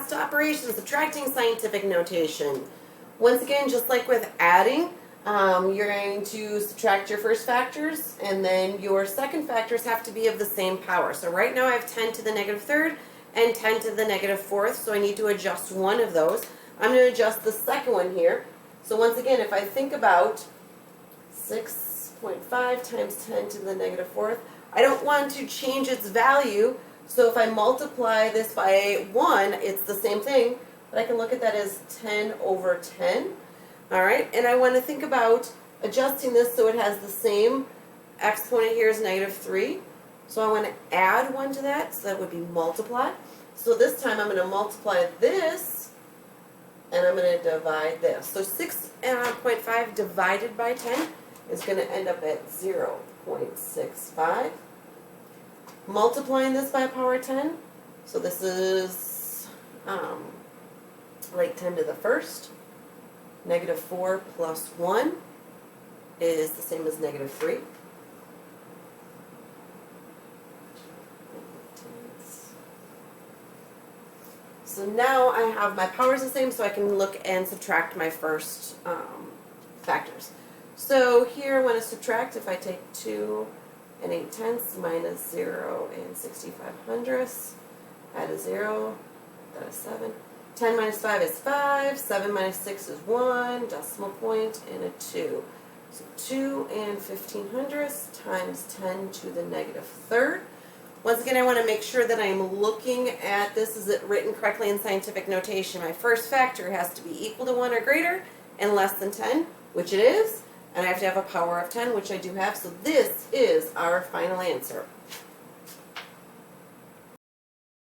last operation, subtracting scientific notation. Once again, just like with adding, you're going to subtract your first factors, and then your second factors have to be of the same power. So right now I have 10 to the negative third and 10 to the negative fourth, so I need to adjust one of those. I'm going to adjust the second one here. So once again, if I think about 6.5 times 10 to the negative fourth, I don't want to change its value, so if I multiply this by 1, it's the same thing, but I can look at that as 10 over 10. All right, and I want to think about adjusting this so it has the same exponent here as negative 3. So I want to add 1 to that, so that would be multiply. So this time I'm going to multiply this, and I'm going to divide this. So 6.5 divided by 10 is going to end up at 0.65. Multiplying this by power 10, so this is like 10 to the first. Negative 4 plus 1 is the same as negative 3. So now I have my powers the same, so I can look and subtract my first factors. So here I want to subtract. If I take 2 and 8 tenths minus 0 and 65 hundredths, add a 0, that is 7. 10 minus 5 is 5, 7 minus 6 is 1, decimal point, and a 2. So 2 and 15 hundredths times 10 to the negative third. Once again, I want to make sure that I'm looking at this, is it written correctly in scientific notation. My first factor has to be equal to 1 or greater and less than 10, which it is, and I have to have a power of 10, which I do have, so this is our final answer.